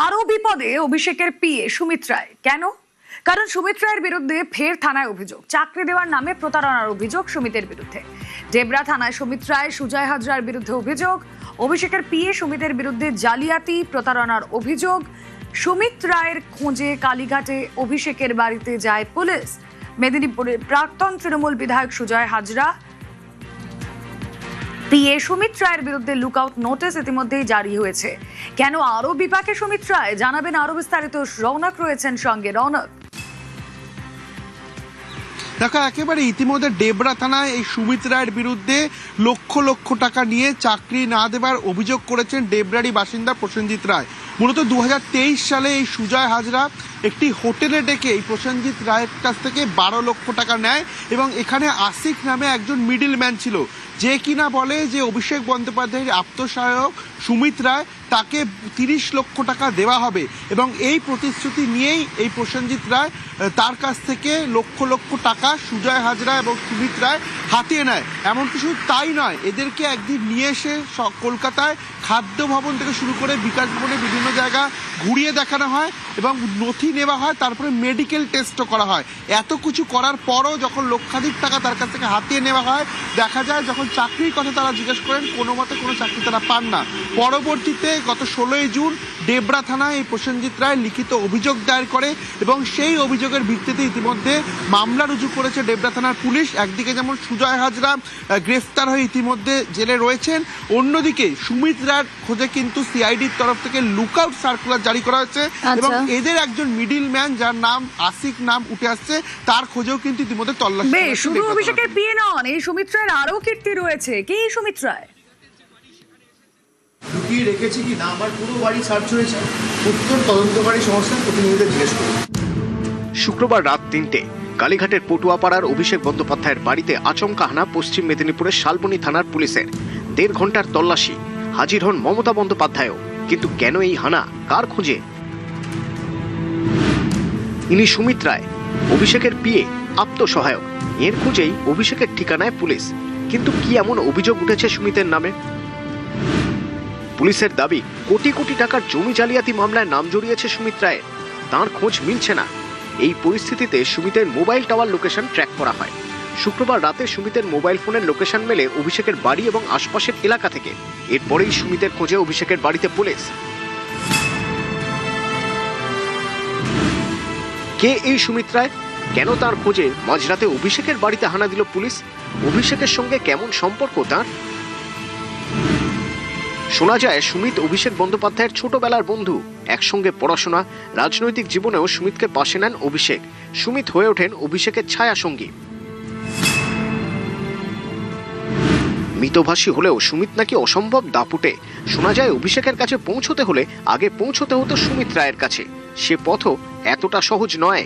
আরো বিপদে অভিষেকের পিএ সুমিত রায়। কেন? কারণ সুমিত রায়ের বিরুদ্ধে ফের থানায় অভিযোগ, চাকরি দেওয়ার নামে প্রতারণার অভিযোগ সুমিতের বিরুদ্ধে। ডেবরা থানায় সুমিত রায়, সুজয় হাজরার বিরুদ্ধে অভিযোগ। অভিষেকের পিএ সুমিতের বিরুদ্ধে জালিয়াতি, প্রতারণার অভিযোগ। সুমিত রায়ের খোঁজে কালীঘাটে অভিষেকের বাড়িতে যায় পুলিশ। মেদিনীপুরের প্রাক্তন তৃণমূল বিধায়ক সুজয় হাজরা পিএ সুমিত রায়ের বিরুদ্ধে লুকআউট নোটিশ ইতিমধ্যেই জারি হয়েছে। কেন আরো বিপাকে সুমিত রায়, জানাবেন আরো বিস্তারিত। রৌনক রয়েছেন সঙ্গে। রৌনক, দেখো, একেবারে ইতিমধ্যে ডেবরা থানায় এই সুমিত রায়ের বিরুদ্ধে লক্ষ লক্ষ টাকা নিয়ে চাকরি না দেবার অভিযোগ করেছেন ডেবরারই বাসিন্দা প্রসেনজিৎ রায়। মূলত 2023 সালে এই সুজয় হাজরা একটি হোটেলে ডেকে এই প্রসেনজিৎ রায়ের কাছ থেকে 12 লক্ষ টাকা নেয় এবং এখানে আসিক নামে একজন মিডল ম্যান ছিল, যে কিনা বলে যে অভিষেক বন্দ্যোপাধ্যায়ের আত্মসহায়ক সুমিত রায় তাকে 30 লক্ষ টাকা দেওয়া হবে এবং এই প্রতিশ্রুতি নিয়েই এই প্রসেনজিৎ রায় তার কাছ থেকে লক্ষ লক্ষ টাকা সুজয় হাজরা এবং সুমিত রায় হাতিয়ে নেয়। এমন কিছু তাই নয়, এদেরকে একদিন নিয়ে এসে কলকাতায় খাদ্য ভবন থেকে শুরু করে বিকাশ ভবনে বিভিন্ন জায়গা ঘুরিয়ে দেখানো হয় এবং নথি নেওয়া হয়, তারপরে মেডিকেল টেস্টও করা হয়। এত কিছু করার পরও যখন লক্ষাধিক টাকা তার কাছ থেকে হাতিয়ে নেওয়া হয়, দেখা যায় যখন চাকরির কথা তারা জিজ্ঞেস করেন, কোনো মতে কোনো চাকরি তারা পান না। পরবর্তীতে গত 16ই জুন ডেবরা থানায় এই প্রসেনজিৎ রায় লিখিত অভিযোগ দায়ের করে এবং সেই অভিযোগের ভিত্তিতে ইতিমধ্যে মামলা রুজু করেছে ডেবরা থানার পুলিশ। একদিকে যেমন সুজয় হাজরা গ্রেফতার হয়ে ইতিমধ্যে জেলে রয়েছেন, অন্যদিকে সুমিত রায়ের খোঁজে কিন্তু সিআইডির তরফ থেকে লুকআউট সার্কুলার জারি করা হয়েছে এবং এদের একজন মিডল ম্যান যার নাম আসিক নাম উঠে আসছে, তার খোঁজেও কিন্তু ইতিমধ্যে তল্লাশি। শুধু অভিষেকের পিএ নন, এই সুমিত রায়ের আরো কীর্তি রয়েছে। কি সুমিত রায়? লুকিয়ে রেখেছি কি না আমার পুরো বাড়ি সার্চ হয়েছে, উত্তর তদন্তকারী সংস্থার প্রতিনিধিদের জিজ্ঞেস করুন। শুক্রবার রাত 3টে কালীঘাটের পটুয়াপাড়ার অভিষেক বন্দ্যোপাধ্যায়ের বাড়িতে আচমকা হানা পশ্চিম মেদিনীপুরের শালবনী থানার পুলিশের। 1.5 ঘন্টার তল্লাশি, হাজির হন মমতা বন্দ্যোপাধ্যায়ও। কিন্তু কেন এই হানা, কার খোঁজে? ইনি সুমিত রায়, অভিষেকের পিএ, আত্মসহায়ক। এর খোঁজেই অভিষেকের ঠিকানায় পুলিশ। কিন্তু কি এমন অভিযোগ উঠেছে সুমিতের নামে? পুলিশের দাবি, কোটি কোটি টাকার জমি জালিয়াতি মামলায় নাম জড়িয়েছে সুমিত রায়ের। তাঁর খোঁজ মিলছে না। এই পরিস্থিতিতে সুমিতের মোবাইল টাওয়ার লোকেশন ট্র্যাক করা হয়। শুক্রবার রাতে সুমিতের মোবাইল ফোনের লোকেশন মেলে অভিষেকের বাড়ি এবং আশপাশের এলাকা থেকে। এরপরেই সুমিতের খোঁজে অভিষেকের বাড়িতে পুলিশ। কে এই সুমিত রায়? কেন তার খোঁজে মাঝরাতে অভিষেকের বাড়িতে হানা দিল পুলিশ? অভিষেকের সঙ্গে কেমন সম্পর্ক তার? শোনা যায় সুমিত অভিষেক বন্দ্যোপাধ্যায়ের ছোটবেলার বন্ধু। একসঙ্গে পড়াশোনা, রাজনৈতিক জীবনেও সুমিতকে পাশে নেন অভিষেক। সুমিত হয়ে ওঠেন অভিষেকের ছায়া সঙ্গী। মিতভাষী হলেও সুমিত নাকি অসম্ভব দাপুটে। শোনা যায় অভিষেকের কাছে পৌঁছতে হলে আগে পৌঁছতে হতো সুমিত রায়ের কাছে। সে পথও এতটা সহজ নয়।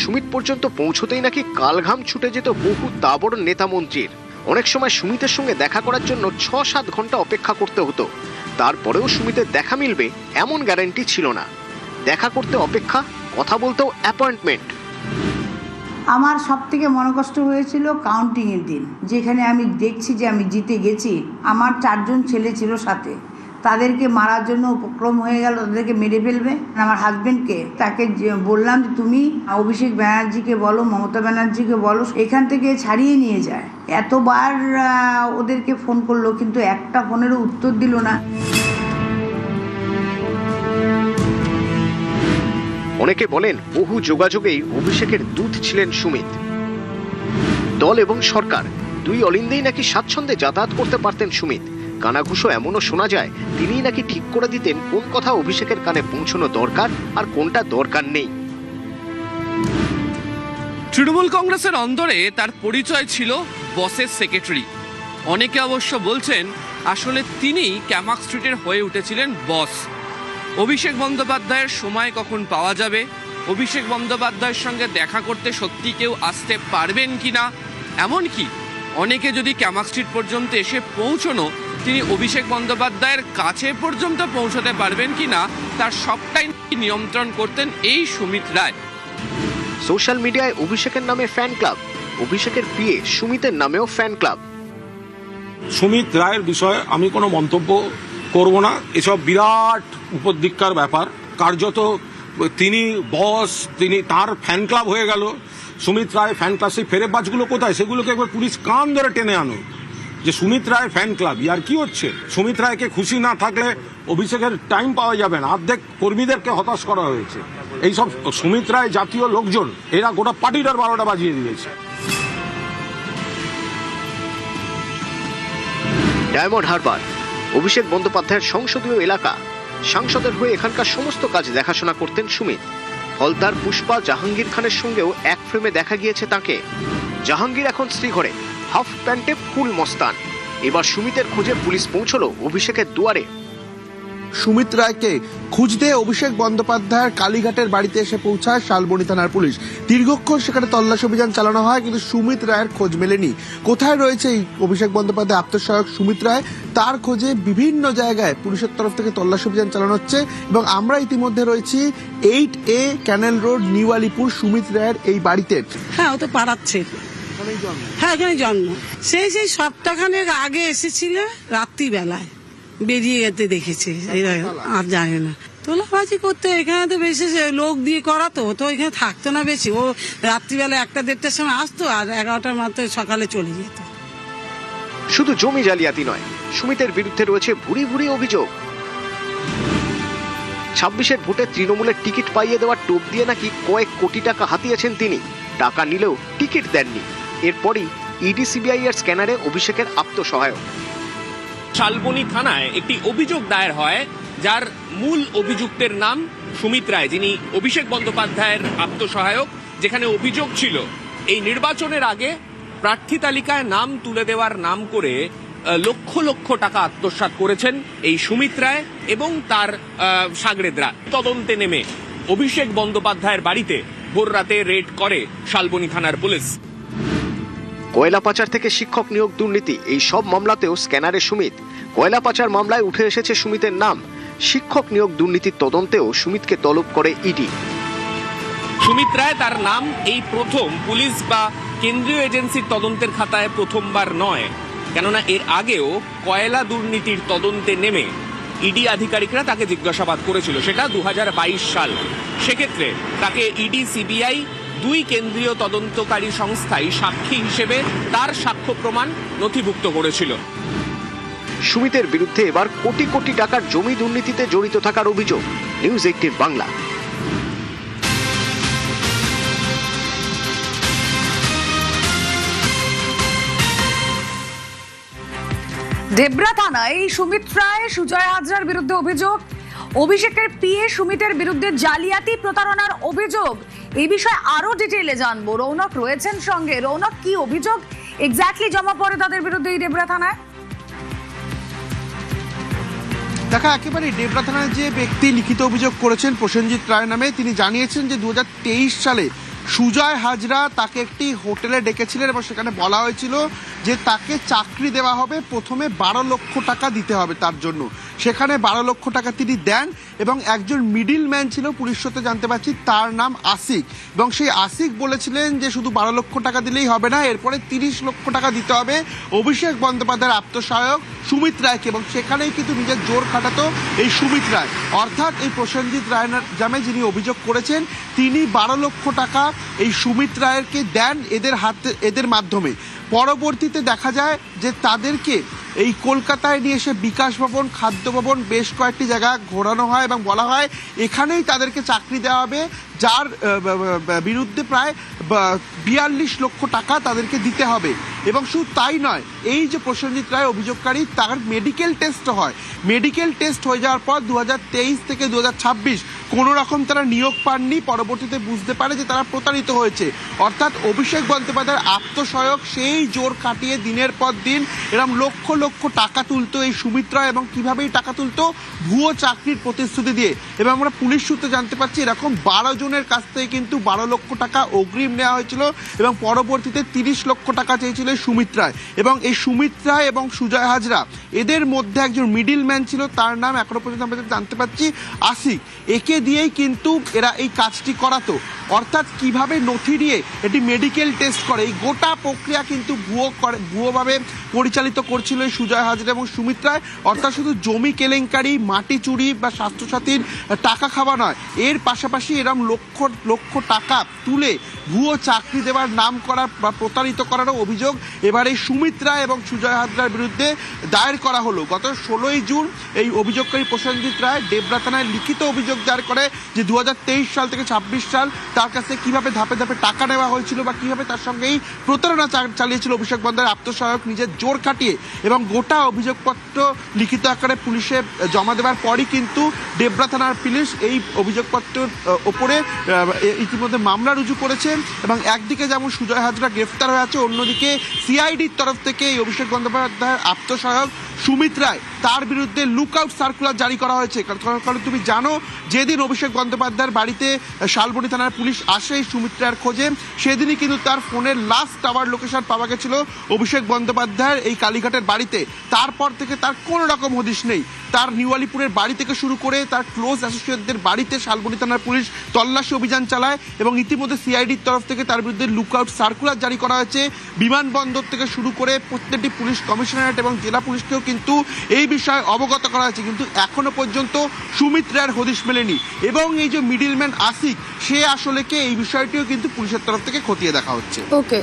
সুমিত পর্যন্ত পৌঁছতেই নাকি কালঘাম ছুটে যেত বহু তাবড় নেতা মন্ত্রীর। অনেক সময় সুমিতের সঙ্গে দেখা করার জন্য 6-7 ঘন্টা অপেক্ষা করতে হতো। তারপরেও সুমিতের দেখা মিলবে এমন গ্যারান্টি ছিল না। দেখা করতে অপেক্ষা, কথা বলতেও অ্যাপয়েন্টমেন্ট। আমার সব থেকে মনোকষ্ট হয়েছিল কাউন্টিংয়ের দিন, যেখানে আমি দেখছি যে আমি জিতে গেছি। আমার 4 জন ছেলে ছিল সাথে, তাদেরকে মারার জন্য উপক্রম হয়ে গেল, তাদেরকে মেরে ফেলবে। আমার হাজব্যান্ডকে তাকে বললাম যে তুমি অভিষেক ব্যানার্জিকে বলো, মমতা ব্যানার্জিকে বলো এখান থেকে ছাড়িয়ে নিয়ে যায়। এতবার ওদেরকে ফোন করলো, কিন্তু একটা ফোনেরও উত্তর দিল না। অনেকে বলেন বহু যোগাযোগেই অভিষেকের দূত ছিলেন সুমিত। দল এবং সরকার দুই অলিন্দেই নাকি স্বাচ্ছন্দ্যে যাতায়াত করতে পারতেন সুমিত। কানাঘুষো এমনও শোনা যায় তিনিই নাকি ঠিক করে দিতেন কোন কথা অভিষেকের কানে পৌঁছানো দরকার আর কোনটা দরকার নেই। তৃণমূল কংগ্রেসের অন্দরে তার পরিচয় ছিল বসের সেক্রেটারি। অনেকে অবশ্য বলছেন আসলে তিনি ক্যামাক স্ট্রিটের হয়ে উঠেছিলেন বস। অভিষেক বন্দ্যোপাধ্যায়ের সময় কখন পাওয়া যাবে, অভিষেক বন্দ্যোপাধ্যায়ের সঙ্গে দেখা করতে সত্যি কেউ আসতে পারবেন কিনা, এমনকি অনেকে যদি ক্যামাক স্ট্রিট পর্যন্ত এসে পৌঁছনো তিনি অভিষেক বন্দ্যোপাধ্যায়ের কাছে পর্যন্ত পৌঁছতে পারবেন কিনা, তার সবটাই নিয়ন্ত্রণ করতেন এই সুমিত রায়। সোশ্যাল মিডিয়ায় অভিষেকের নামে ফ্যান ক্লাব, অভিষেকের পিএ সুমিতের নামেও ফ্যান ক্লাব। সুমিত রায়ের বিষয়ে আমি কোনো মন্তব্য করব না। এসব বিরাট উপদিক্কার ব্যাপার, কার্যত তিনি বস, তিনি তার ফ্যান ক্লাব হয়ে গেল। সুমিত রায় ফ্যান ক্লাব, সেই ফেরেবাজগুলো কোথায়? সেগুলোকে একবার পুলিশ কান ধরে টেনে আনো যে সুমিত রায় ফ্যান ক্লাব আর কি হচ্ছে। সুমিত রায়কে খুশি না থাকলে অভিষেকের টাইম পাওয়া যাবে না। অর্ধেক কর্মীদেরকে হতাশ করা হয়েছে। এইসব সুমিত রায় জাতীয় লোকজন এরা গোটা পার্টিটার 12টা বাজিয়ে দিয়েছে। ডায়মন্ড হারবার অভিষেক বন্দ্যোপাধ্যায়ের সংসদীয় এলাকা। সাংসদের হয়ে এখানকার সমস্ত কাজ দেখাশোনা করতেন সুমিত। হলদার পুষ্পা জাহাঙ্গীর খানের সঙ্গেও এক ফ্রেমে দেখা গিয়েছে তাকে। জাহাঙ্গীর এখন শ্রীঘরে হাফ প্যান্টে ফুল মস্তান। এবার সুমিতের খোঁজে পুলিশ পৌঁছলো অভিষেকের দুয়ারে। সুমিত রায়কে খুঁজতে অভিষেক বন্দ্যোপাধ্যায়ের কালীঘাটের বাড়িতে এসে পৌঁছায় শালবনী থানার পুলিশ। দীর্ঘক্ষণ সেখানে তল্লাশি অভিযান চালানো হয়, কিন্তু সুমিত রায়ের খোঁজ মেলেনি। কোথায় রয়েছে এই অভিষেক বন্দ্যোপাধ্যায় আত্মসহায়ক সুমিত রায়, তার খোঁজে বিভিন্ন জায়গায় পুলিশের তরফ থেকে তল্লাশি অভিযান চালানো হচ্ছে। এবং আমরা ইতিমধ্যে রয়েছি 8A canal road new Alipur Sumit রায়ের এই বাড়িতে। হ্যাঁ, ও তো পাড়াচ্ছে। হ্যাঁ, এখানে জন্ম। সেই সপ্তাহখানেক আগে এসেছিল, রাত্রিবেলায় বেরিয়ে যেতে দেখেছি। আর জানি না, তোলাবাজি করতে এখানে তো বেশি লোক দিয়ে করাতো, তো এখানে থাকতো না বেশি। ও রাত্রিবেলা 1টা-1:30টার সময় আসতো, আর 11টার মাত্র সকালে চলে যেত। শুধু জমি জালিয়াতি নয়, সুমিতের বিরুদ্ধে রয়েছে ভুরি ভুরি অভিযোগ। 26-এর ভোটে তৃণমূলের টিকিট পাইয়ে দেওয়ার টোপ দিয়ে নাকি কয়েক কোটি টাকা হাতিয়েছেন তিনি। টাকা নিলেও টিকিট দেননি। এরপরই ইডি সিবিআই এর স্ক্যানারে অভিষেকের আত্মসহায়ক। শালবনী থানায় একটি অভিযোগ দায়ের হয়, যার মূল অভিযুক্তের নাম সুমিত রায়, যিনি অভিষেক বন্দ্যোপাধ্যায়ের আত্মসহায়ক। যেখানে অভিযোগ ছিল এই নির্বাচনের আগে প্রার্থী তালিকায় নাম তুলে দেওয়ার নাম করে লক্ষ লক্ষ টাকা আত্মসাৎ করেছেন এই সুমিত রায় এবং তার সাগরেদরা। তদন্তে নেমে অভিষেক বন্দ্যোপাধ্যায়ের বাড়িতে ভোর রাতে রেড করে শালবনী থানার পুলিশ। কয়লা পাচার থেকে শিক্ষক নিয়োগ দুর্নীতি, এই সব মামলাতেও স্ক্যানারে সুমিত। কয়লা পাচার মামলায় উঠে এসেছে সুমিতের নাম। শিক্ষক নিয়োগ দুর্নীতির তদন্তেও সুমিতকে তলব করে ইডি। সুমিত রায়, তার নাম এই প্রথম পুলিশ বা কেন্দ্রীয় এজেন্সির তদন্তের খাতায় প্রথমবার নয়, কেননা এর আগেও কয়লা দুর্নীতির তদন্তে নেমে ইডি আধিকারিকরা তাকে জিজ্ঞাসাবাদ করেছিল, সেটা 2022 সাল। সেক্ষেত্রে তাকে ইডি সিবিআই 2 কেন্দ্রীয় তদন্তকারী সংস্থায় সাক্ষী হিসেবে তার সাক্ষ্য প্রমাণ নথিভুক্ত করেছিল। সুমিতের বিরুদ্ধে এবার কোটি কোটি টাকার জমি দুর্নীতিতে জড়িত থাকার অভিযোগ। নিউজ 18 বাংলা। ডেবরা থানায় সুমিত রায়, সুজয় হাজরার বিরুদ্ধে অভিযোগ। অভিষেকের পিএ সুমিতের বিরুদ্ধে জালিয়াতি প্রতারণার অভিযোগ। এই বিষয়ে আরো ডিটেইলে জানবো। রৌনক রয়েছেন সঙ্গে। রৌনক, কি অভিযোগ এক্স্যাক্টলি জমা পড়ে তাদের বিরুদ্ধে এই ডেবরা থানায়? দেখা একেবারে ডেবরা থানায় যে ব্যক্তি লিখিত অভিযোগ করেছেন প্রসেনজিৎ রায় নামে, তিনি জানিয়েছেন যে 2023 সালে সুজয় হাজরা তাকে একটি হোটেলে ডেকেছিলেন এবং সেখানে বলা হয়েছিল যে তাকে চাকরি দেওয়া হবে, প্রথমে 12 লক্ষ টাকা দিতে হবে তার জন্য। সেখানে 12 লক্ষ টাকা তিনি দেন এবং একজন মিডিল ম্যান ছিল, পুলিশ সূত্রে জানতে পারছি তার নাম আসিক। এবং সেই আসিক বলেছিলেন যে শুধু 12 লক্ষ টাকা দিলেই হবে না, এরপরে 30 লক্ষ টাকা দিতে হবে অভিষেক বন্দ্যোপাধ্যায়ের আত্মসহায়ক সুমিত রায়কে। এবং সেখানেই কিন্তু নিজের জোর খাটাতো এই সুমিত রায়, অর্থাৎ এই প্রসেনজিৎ রায় নামে যিনি অভিযোগ করেছেন, তিনি 12 লক্ষ টাকা এই সুমিত রায়কে দেন এদের মাধ্যমে। পরবর্তীতে দেখা যায় যে তাদেরকে এই কলকাতায় নিয়ে এসে বিকাশ ভবন, খাদ্য ভবন, বেশ কয়েকটি জায়গা ঘোরানো হয় এবং বলা হয় এখানেই তাদেরকে চাকরি দেওয়া হবে, যার বিরুদ্ধে প্রায় 42 লক্ষ টাকা তাদেরকে দিতে হবে। এবং শুধু তাই নয়, এই যে প্রসেনজিৎ রায় অভিযোগকারী, তার মেডিকেল টেস্ট হয়। মেডিকেল টেস্ট হয়ে যাওয়ার পর 2023 থেকে 2026 কোনো রকম তারা নিয়োগ পাননি। পরবর্তীতে বুঝতে পারে যে তারা প্রতারিত হয়েছে। অর্থাৎ অভিষেক বন্দ্যোপাধ্যায়ের আত্মসহায়ক সেই জোর খাটিয়ে দিনের পর দিন এরকম লক্ষ লক্ষ টাকা তুলতো এই সুমিত রায়। এবং কিভাবেই টাকা তুলতো? ভুয়ো চাকরির প্রতিশ্রুতি দিয়ে। এবং আমরা পুলিশ সূত্রে জানতে পারছি এরকম 12 জন জনের কাছ থেকে কিন্তু 12 লক্ষ টাকা অগ্রিম নেওয়া হয়েছিল এবং পরবর্তীতে 30 লক্ষ টাকা চেয়েছিল সুমিত রায়। এবং এই সুমিত রায় এবং সুজয় হাজরা এদের মধ্যে একজন মিডিল ম্যান ছিল, তার নাম এখনো পর্যন্ত আমরা জানতে পারছি আসিক। একে দিয়েই কিন্তু এরা এই কাজটি করাতো, অর্থাৎ কিভাবে নথি নিয়ে এটি মেডিকেল টেস্ট করে এই গোটা প্রক্রিয়া কিন্তু ভুয়োভাবে পরিচালিত করছিল এই সুজয় হাজরা এবং সুমিত রায়। অর্থাৎ শুধু জমি কেলেঙ্কারি, মাটি চুরি বা স্বাস্থ্যসাথীর টাকা খাওয়া নয়, এর পাশাপাশি এরকম লক্ষ লক্ষ টাকা তুলে ভুয়ো চাকরি দেওয়ার নাম করা বা প্রতারিত করারও অভিযোগ এবার এই সুমিত রায় এবং সুজয় হাজরার বিরুদ্ধে দায়ের করা হলো। গত 16ই জুন এই অভিযোগকারী প্রসেনজিৎ রায় ডেবরা থানায় লিখিত অভিযোগ দায়ের করে যে 2023 সাল থেকে 26 সাল তার কাছে কিভাবে ধাপে ধাপে টাকা নেওয়া হয়েছিল বা কিভাবে তার সঙ্গে এই প্রতারণা চালিয়েছিল অভিষেক বন্দ্যোপাধ্যায়ের আত্মসহায়ক নিজের জোর খাটিয়ে। এবং গোটা অভিযোগপত্র লিখিত আকারে পুলিশে জমা দেওয়ার পরই কিন্তু ডেবরা থানার পুলিশ এই অভিযোগপত্রের ওপরে ইতিমধ্যে মামলা রুজু করেছে। এবং একদিকে যেমন সুজয় হাজরা গ্রেফতার হয়ে আছে, অন্যদিকে সিআইডির তরফ থেকে এই অভিষেক বন্দ্যোপাধ্যায়ের আত্মসহায়ক সুমিত রায় তার বিরুদ্ধে লুকআউট সার্কুলার জারি করা হয়েছে। কারণ তুমি জানো, যেদিন অভিষেক বন্দ্যোপাধ্যায়ের বাড়িতে শালবনী থানার পুলিশ আসে এই সুমিত রায়ের খোঁজে, সেদিনই কিন্তু তার ফোনের লাস্ট টাওয়ার লোকেশন পাওয়া গেছিল অভিষেক বন্দ্যোপাধ্যায়ের এই কালীঘাটের বাড়িতে। তারপর থেকে তার কোনো রকম হদিশ নেই। তার নিউ আলিপুরের বাড়ি থেকে শুরু করে তার ক্লোজ অ্যাসোসিয়েটদের বাড়িতে শালবনী থানার পুলিশ তল্লাশি অভিযান চালায় এবং ইতিমধ্যে সিআইডির তরফ থেকে তার বিরুদ্ধে লুকআউট সার্কুলার জারি করা হয়েছে। বিমানবন্দর থেকে শুরু করে প্রত্যেকটি পুলিশ কমিশনারেট এবং জেলা পুলিশকেও কিন্তু এই বিষয়ে অবগত করা হয়েছে, কিন্তু এখনো পর্যন্ত সুমিত রায়ের হদিশ মেলেনি। এবং এই যে মিডিলম্যান আসিক, সে আসলে কে, এই বিষয়টিও কিন্তু পুলিশের তরফ থেকে খতিয়ে দেখা হচ্ছে। ওকে।